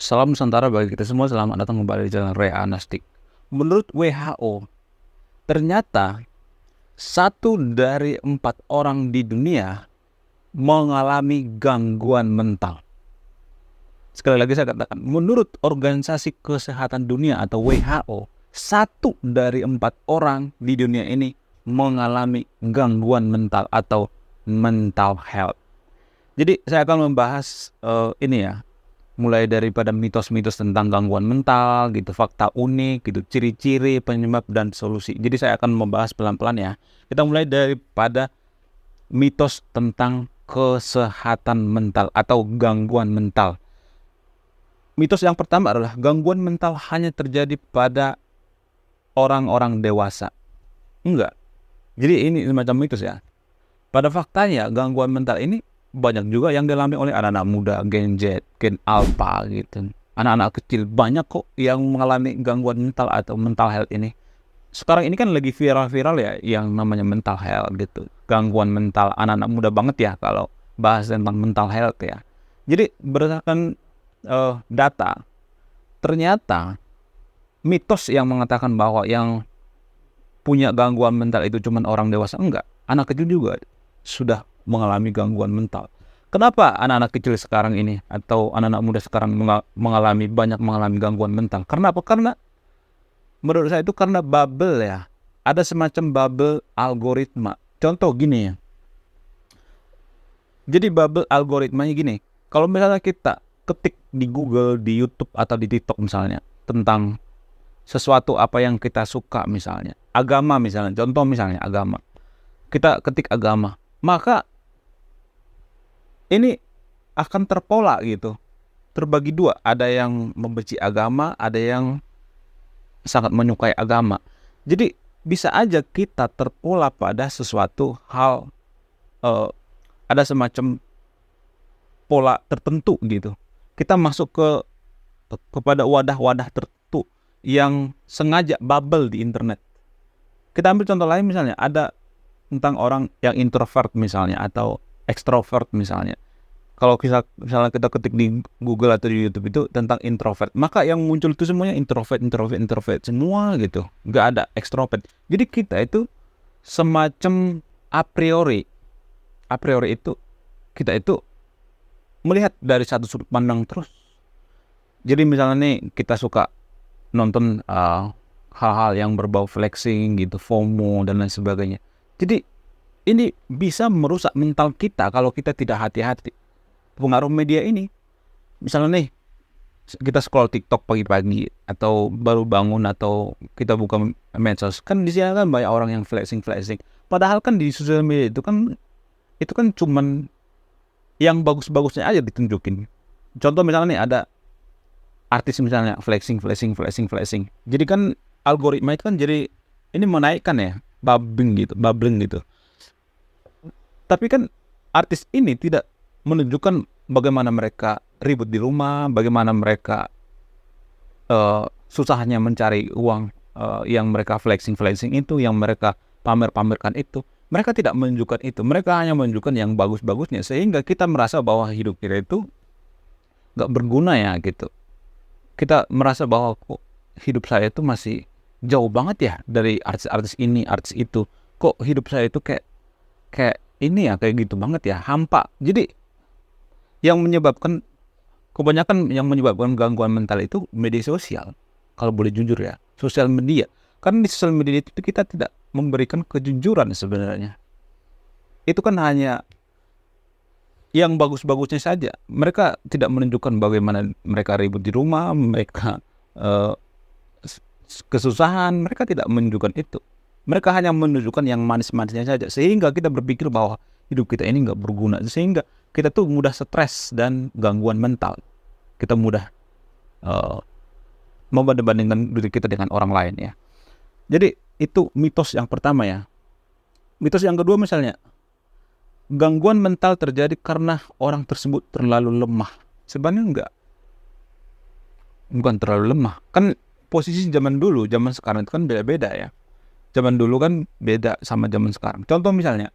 Salam Nusantara bagi kita semua, selamat datang kembali di Jalan Rea Anastik. Menurut WHO, ternyata 1 dari 4 orang di dunia mengalami gangguan mental. Sekali lagi saya katakan, menurut Organisasi Kesehatan Dunia atau WHO, 1 dari 4 orang di dunia ini mengalami gangguan mental atau mental health. Jadi saya akan membahas mulai daripada mitos-mitos tentang gangguan mental, gitu, fakta unik, gitu, ciri-ciri, penyebab dan solusi. Jadi saya akan membahas pelan-pelan ya. Kita mulai daripada mitos tentang kesehatan mental atau gangguan mental. Mitos yang pertama adalah gangguan mental hanya terjadi pada orang-orang dewasa. Enggak. Jadi ini semacam mitos ya. Pada faktanya gangguan mental ini banyak juga yang dialami oleh anak-anak muda, Gen Z, Gen Alpha gitu. Anak-anak kecil banyak kok yang mengalami gangguan mental atau mental health ini. Sekarang ini kan lagi viral-viral ya yang namanya mental health gitu. Gangguan mental anak-anak muda banget ya kalau bahas tentang mental health ya. Jadi berdasarkan data, ternyata mitos yang mengatakan bahwa yang punya gangguan mental itu cuma orang dewasa, enggak. Anak kecil juga sudah mengalami gangguan mental. Kenapa anak-anak kecil sekarang ini atau anak-anak muda sekarang banyak mengalami gangguan mental? Karena apa? Karena menurut saya itu karena bubble ya. Ada semacam bubble algoritma. Contoh gini ya. Jadi bubble algoritmanya gini. Kalau misalnya kita ketik di Google, di YouTube atau di TikTok misalnya tentang sesuatu apa yang kita suka misalnya, agama misalnya, contoh misalnya agama. Kita ketik agama, maka ini akan terpola gitu, terbagi dua. Ada yang membenci agama, ada yang sangat menyukai agama. Jadi bisa aja kita terpola pada sesuatu hal, ada semacam pola tertentu gitu. Kita masuk kepada wadah-wadah tertentu yang sengaja bubble di internet. Kita ambil contoh lain misalnya, ada tentang orang yang introvert misalnya atau extrovert misalnya. Kalau misalnya kita ketik di Google atau di YouTube itu tentang introvert, maka yang muncul itu semuanya introvert semua gitu, nggak ada extrovert. Jadi kita itu semacam a priori itu kita itu melihat dari satu sudut pandang terus. Jadi misalnya nih kita suka nonton hal-hal yang berbau flexing gitu, FOMO dan lain sebagainya. Jadi ini bisa merusak mental kita kalau kita tidak hati-hati. Pengaruh media ini, misalnya nih kita scroll TikTok pagi-pagi atau baru bangun atau kita buka medsos, kan di sini kan banyak orang yang flexing. Padahal kan di sosial media itu kan cuman yang bagus-bagusnya aja ditunjukin. Contoh misalnya nih ada artis misalnya flexing. Jadi kan algoritma itu kan jadi ini menaikkan ya, bubbling gitu. Tapi kan artis ini tidak menunjukkan bagaimana mereka ribut di rumah, bagaimana mereka susahnya mencari uang, yang mereka flexing itu, yang mereka pamerkan itu. Mereka tidak menunjukkan itu, mereka hanya menunjukkan yang bagus-bagusnya, sehingga kita merasa bahwa hidup kita itu gak berguna ya gitu. Kita merasa bahwa kok hidup saya itu masih jauh banget ya dari artis-artis ini, artis itu. Kok hidup saya itu kayak ini ya, kayak gitu banget ya, hampa. Jadi kebanyakan yang menyebabkan gangguan mental itu media sosial. Kalau boleh jujur ya, sosial media. Karena di sosial media itu kita tidak memberikan kejujuran sebenarnya. Itu kan hanya yang bagus-bagusnya saja. Mereka tidak menunjukkan bagaimana mereka ribut di rumah, mereka kesusahan. Mereka tidak menunjukkan itu. Mereka hanya menunjukkan yang manis-manisnya saja, sehingga kita berpikir bahwa hidup kita ini nggak berguna, sehingga kita tuh mudah stres dan gangguan mental. Kita mudah membanding-bandingkan diri kita dengan orang lain ya. Jadi itu mitos yang pertama ya. Mitos yang kedua misalnya, gangguan mental terjadi karena orang tersebut terlalu lemah. Sebenarnya bukan terlalu lemah. Kan posisi zaman dulu, zaman sekarang itu kan beda-beda ya. Zaman dulu kan beda sama zaman sekarang. Contoh misalnya,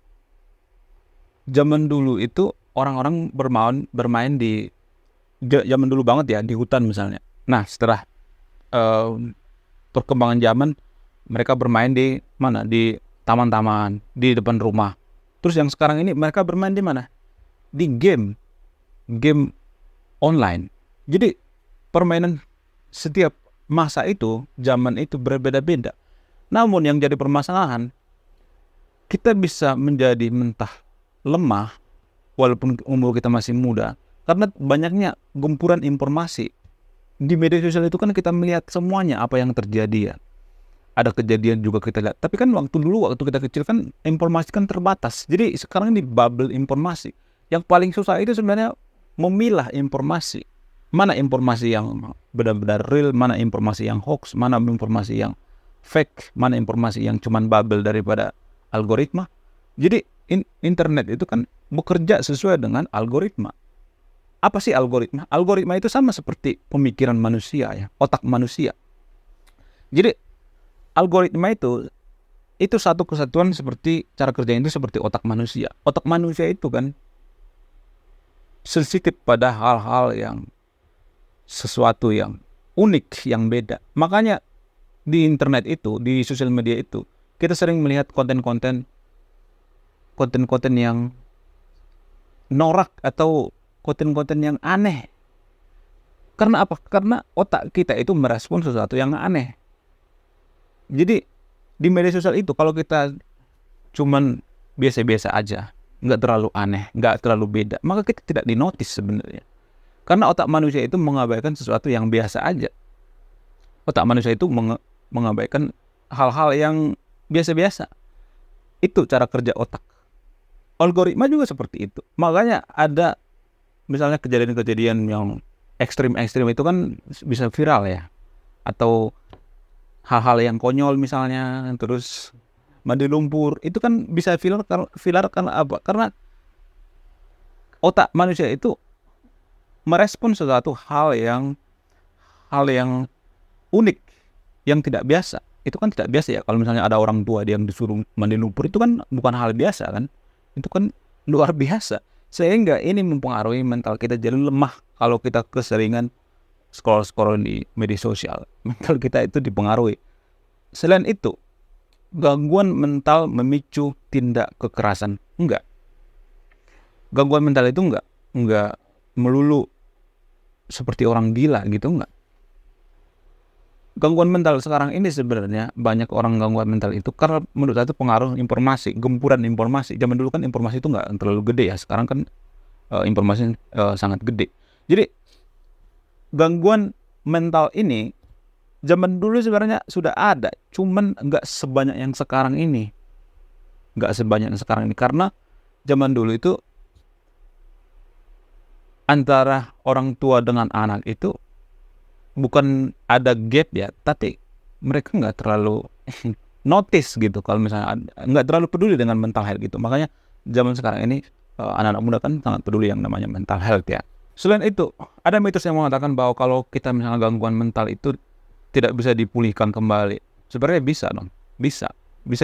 zaman dulu itu orang-orang bermain di zaman dulu banget ya, di hutan misalnya. Nah, setelah eh, perkembangan zaman, mereka bermain di mana? Di taman-taman, di depan rumah. Terus yang sekarang ini mereka bermain di mana? Di game online. Jadi permainan setiap masa itu, zaman itu berbeda-beda. Namun yang jadi permasalahan, kita bisa menjadi mentah lemah walaupun umur kita masih muda karena banyaknya gempuran informasi. Di media sosial itu kan kita melihat semuanya apa yang terjadi ya. Ada kejadian juga kita lihat. Tapi kan waktu kita kecil kan informasi kan terbatas. Jadi sekarang ini bubble informasi. Yang paling susah itu sebenarnya memilah informasi. Mana informasi yang benar-benar real, mana informasi yang hoax, mana informasi yang fake, mana informasi yang cuman bubble daripada algoritma. Jadi internet itu kan bekerja sesuai dengan algoritma. Apa sih algoritma? Algoritma itu sama seperti pemikiran manusia ya, otak manusia. Jadi algoritma itu satu kesatuan seperti cara kerjanya itu seperti otak manusia. Otak manusia itu kan sensitif pada hal-hal yang sesuatu yang unik, yang beda. Makanya di internet itu, di sosial media itu, kita sering melihat konten-konten yang norak atau konten-konten yang aneh. Karena apa? Karena otak kita itu merespon sesuatu yang aneh. Jadi di media sosial itu kalau kita cuman biasa-biasa aja, nggak terlalu aneh, nggak terlalu beda, maka kita tidak dinotis sebenarnya. Karena otak manusia itu mengabaikan sesuatu yang biasa aja. Otak manusia itu mengabaikan hal-hal yang biasa-biasa. Itu cara kerja otak. Algoritma juga seperti itu. Makanya ada misalnya kejadian-kejadian yang ekstrim-ekstrim itu kan bisa viral ya. Atau hal-hal yang konyol misalnya, terus mandi lumpur, itu kan bisa viral karena apa? Karena otak manusia itu merespon sesuatu hal yang unik, yang tidak biasa. Itu kan tidak biasa ya. Kalau misalnya ada orang tua yang disuruh mandi lumpur, itu kan bukan hal biasa kan. Itu kan luar biasa. Sehingga ini mempengaruhi mental kita jadi lemah kalau kita keseringan scroll di media sosial. Mental kita itu dipengaruhi. Selain itu, gangguan mental memicu tindak kekerasan? Enggak. Gangguan mental itu enggak melulu seperti orang gila gitu, enggak. Gangguan mental sekarang ini sebenarnya banyak orang gangguan mental itu karena menurut saya itu pengaruh informasi, gempuran informasi. Zaman dulu kan informasi itu enggak terlalu gede ya, sekarang kan informasi sangat gede. Jadi gangguan mental ini zaman dulu sebenarnya sudah ada, cuman enggak sebanyak yang sekarang ini. Enggak sebanyak yang sekarang ini karena zaman dulu itu antara orang tua dengan anak itu bukan ada gap ya, tapi mereka nggak terlalu notice gitu kalau misalnya nggak terlalu peduli dengan mental health gitu. Makanya zaman sekarang ini anak-anak muda kan sangat peduli yang namanya mental health ya. Selain itu, ada mitos yang mengatakan bahwa kalau kita misalnya gangguan mental itu tidak bisa dipulihkan kembali. Sebenarnya bisa dong, bisa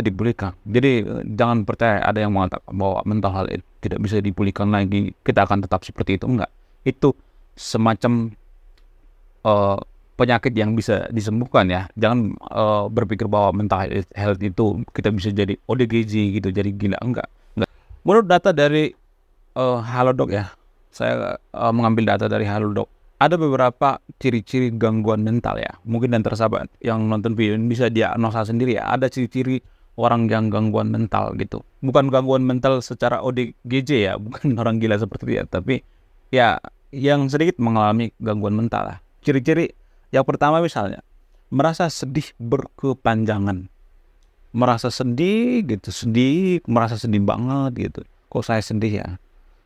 dipulihkan. Jadi jangan percaya ada yang mengatakan bahwa mental health itu tidak bisa dipulihkan lagi, kita akan tetap seperti itu. Enggak. Itu semacam penyakit yang bisa disembuhkan ya. Jangan berpikir bahwa mental health itu kita bisa jadi ODGJ gitu, jadi gila. Enggak. Menurut data dari Halodoc ya, saya mengambil data dari Halodoc. Ada beberapa ciri-ciri gangguan mental ya. Mungkin dan tersahabat yang nonton video ini bisa diagnosa sendiri ya. Ada ciri-ciri orang yang gangguan mental gitu. Bukan gangguan mental secara ODGJ ya, bukan orang gila seperti itu, tapi ya yang sedikit mengalami gangguan mental lah. Ciri-ciri yang pertama misalnya merasa sedih berkepanjangan, merasa sedih gitu, merasa sedih banget gitu. Kok saya sedih ya,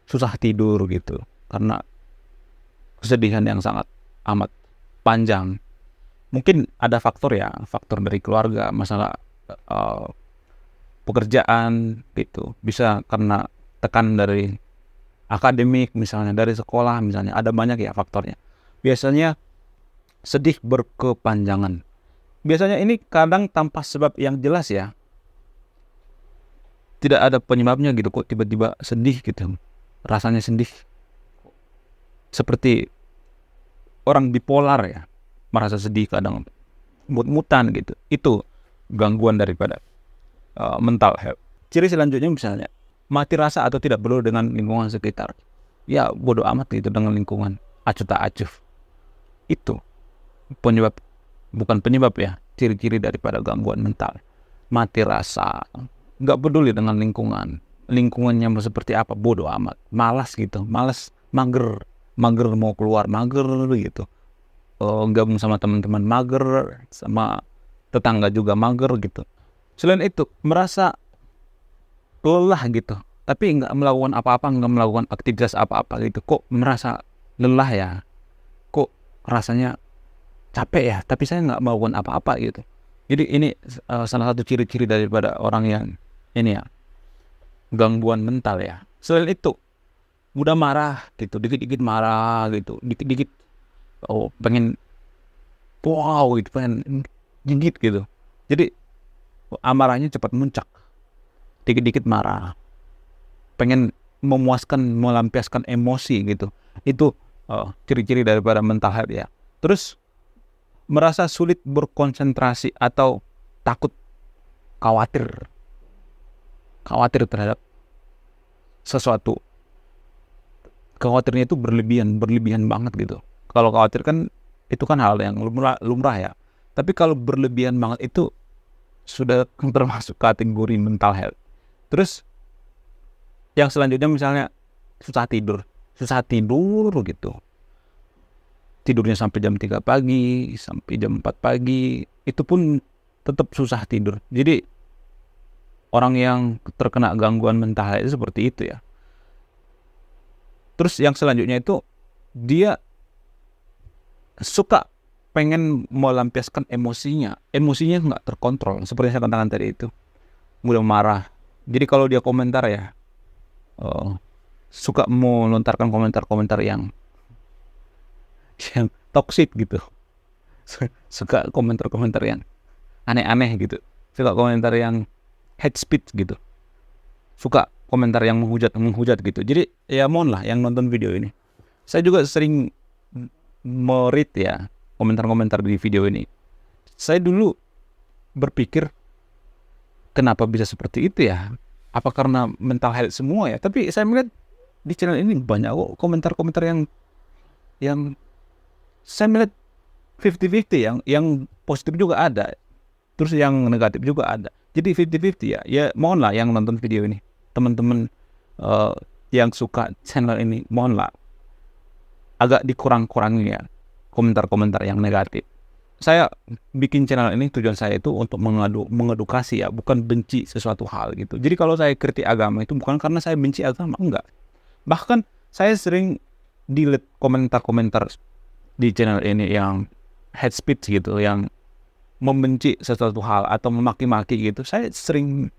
susah tidur gitu karena kesedihan yang sangat amat panjang. Mungkin ada faktor dari keluarga, masalah pekerjaan gitu, bisa karena tekan dari akademik misalnya, dari sekolah misalnya, ada banyak ya faktornya. Biasanya sedih berkepanjangan. Biasanya ini kadang tanpa sebab yang jelas ya. Tidak ada penyebabnya gitu, kok tiba-tiba sedih gitu. Rasanya sedih. Seperti orang bipolar ya, merasa sedih kadang, mut-mutan gitu. Itu gangguan daripada mental health. Ciri selanjutnya misalnya mati rasa atau tidak peduli dengan lingkungan sekitar. Ya bodoh amat gitu dengan lingkungan, acuh tak acuh. Itu penyebab, bukan penyebab ya, ciri-ciri daripada gangguan mental. Mati rasa, nggak peduli dengan lingkungannya mau seperti apa, bodoh amat, malas gitu, malas, mager mau keluar, mager gitu, gabung sama teman-teman, mager sama tetangga juga, mager gitu. Selain itu merasa lelah gitu, tapi nggak melakukan apa-apa, nggak melakukan aktivitas apa-apa gitu. Kok merasa lelah ya, kok rasanya capek ya, tapi saya nggak melakukan apa-apa gitu. Jadi ini salah satu ciri-ciri daripada orang yang ini ya, gangguan mental ya. Selain itu mudah marah gitu, dikit-dikit marah gitu, dikit-dikit pengen wow gitu, pengen gigit gitu. Jadi amarahnya cepat muncak, dikit-dikit marah, pengen melampiaskan emosi gitu. Itu ciri-ciri daripada mental health ya. Terus merasa sulit berkonsentrasi atau takut, khawatir terhadap sesuatu. Khawatirnya itu berlebihan banget gitu. Kalau khawatir kan itu kan hal yang lumrah ya. Tapi kalau berlebihan banget itu sudah termasuk kategori mental health. Terus yang selanjutnya misalnya susah tidur gitu. Tidurnya sampai jam 3 pagi, sampai jam 4 pagi, itu pun tetap susah tidur. Jadi orang yang terkena gangguan mental itu seperti itu ya. Terus yang selanjutnya itu dia suka pengen melampiaskan emosinya nggak terkontrol, seperti yang saya katakan tadi itu, mudah marah. Jadi kalau dia komentar ya, suka melontarkan komentar-komentar yang toksik gitu. Suka komentar-komentar yang aneh-aneh gitu, suka komentar yang hate speech gitu, suka komentar yang menghujat gitu. Jadi ya mohon lah yang nonton video ini, saya juga sering meread ya komentar-komentar di video ini. Saya dulu berpikir kenapa bisa seperti itu ya, apa karena mental health semua ya. Tapi saya melihat di channel ini banyak kok komentar-komentar yang saya melihat 50-50, yang positif juga ada, terus yang negatif juga ada. Jadi 50-50 ya. Ya mohonlah yang nonton video ini, teman-teman yang suka channel ini, mohonlah agak dikurang-kurangi ya komentar-komentar yang negatif. Saya bikin channel ini, tujuan saya itu untuk mengedukasi ya, bukan benci sesuatu hal gitu. Jadi kalau saya kritik agama itu bukan karena saya benci agama, enggak. Bahkan saya sering delete komentar-komentar di channel ini yang hate speech gitu, yang membenci sesuatu hal atau memaki-maki gitu. Saya sering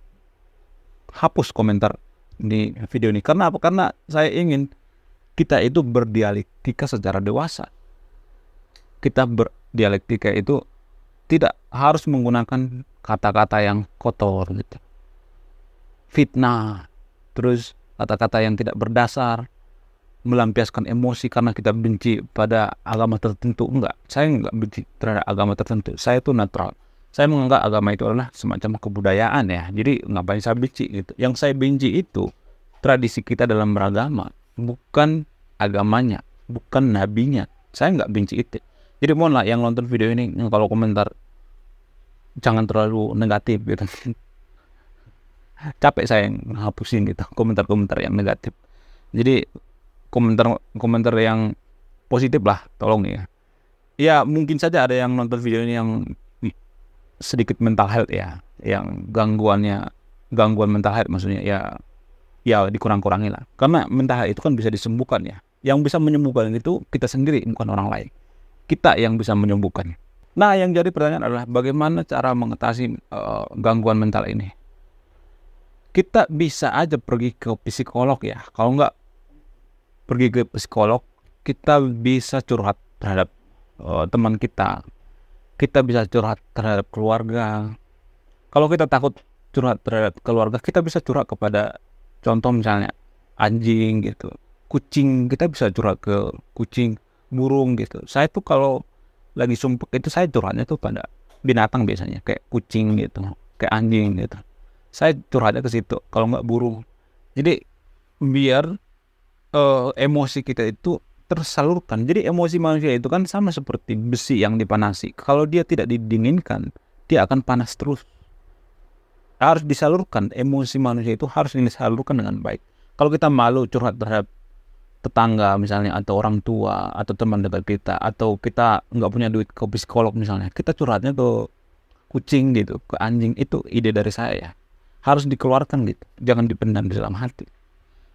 hapus komentar di video ini. Karena apa? Karena saya ingin kita itu berdialektika secara dewasa. Kita berdialektika itu tidak harus menggunakan kata-kata yang kotor gitu, fitnah, terus kata-kata yang tidak berdasar, melampiaskan emosi karena kita benci pada agama tertentu. Enggak, saya enggak benci terhadap agama tertentu. Saya itu netral. Saya menganggap agama itu adalah semacam kebudayaan ya. Jadi ngapain saya benci gitu. Yang saya benci itu tradisi kita dalam beragama, bukan agamanya, bukan nabinya. Saya enggak benci itu. Jadi mohonlah yang nonton video ini, kalau komentar jangan terlalu negatif gitu. Capek saya yang hapusin gitu komentar-komentar yang negatif. Jadi komentar yang positif lah, tolong ya. Ya mungkin saja ada yang nonton video ini yang sedikit mental health ya, yang gangguan mental health maksudnya ya dikurang-kurangi lah. Karena mental health itu kan bisa disembuhkan ya. Yang bisa menyembuhkan itu kita sendiri, bukan orang lain. Kita yang bisa menyembuhkan. Nah, yang jadi pertanyaan adalah bagaimana cara mengatasi gangguan mental ini? Kita bisa aja pergi ke psikolog ya. Kalau nggak pergi ke psikolog, kita bisa curhat terhadap teman kita. Kita bisa curhat terhadap keluarga. Kalau kita takut curhat terhadap keluarga, kita bisa curhat kepada, contoh misalnya anjing gitu, kucing. Kita bisa curhat ke kucing, burung gitu. Saya tuh kalau lagi sumpek itu saya curhatnya tuh pada binatang biasanya, kayak kucing gitu, kayak anjing gitu. Saya curhatnya ke situ, kalau nggak burung. Jadi biar emosi kita itu tersalurkan. Jadi emosi manusia itu kan sama seperti besi yang dipanasi. Kalau dia tidak didinginkan, dia akan panas terus. Harus disalurkan, emosi manusia itu harus disalurkan dengan baik. Kalau kita malu curhat terhadap tetangga misalnya, atau orang tua, atau teman dekat kita, atau kita nggak punya duit ke psikolog misalnya, kita curhatnya ke kucing gitu, ke anjing, itu ide dari saya. Harus dikeluarkan gitu, jangan dipendam di dalam hati.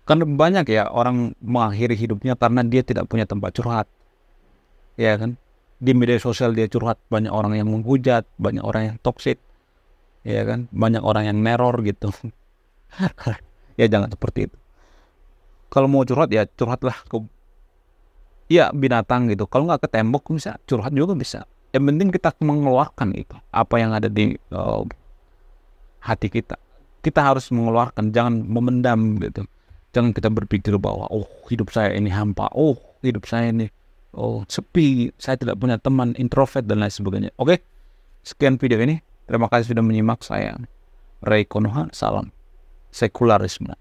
Karena banyak ya orang mengakhiri hidupnya karena dia tidak punya tempat curhat, ya kan? Di media sosial dia curhat, banyak orang yang menghujat, banyak orang yang toksik, ya kan? Banyak orang yang neror gitu. Ya jangan seperti itu. Kalau mau curhat ya curhatlah ke ya binatang gitu. Kalau nggak ke tembok bisa curhat juga bisa. Yang penting kita mengeluarkan itu apa yang ada di hati kita. Kita harus mengeluarkan, jangan memendam gitu. Jangan kita berpikir bahwa oh hidup saya ini hampa, oh hidup saya ini sepi, saya tidak punya teman, introvert dan lain sebagainya. Oke, sekian video ini. Terima kasih sudah menyimak. Saya Ray Konoha. Salam sekularisme.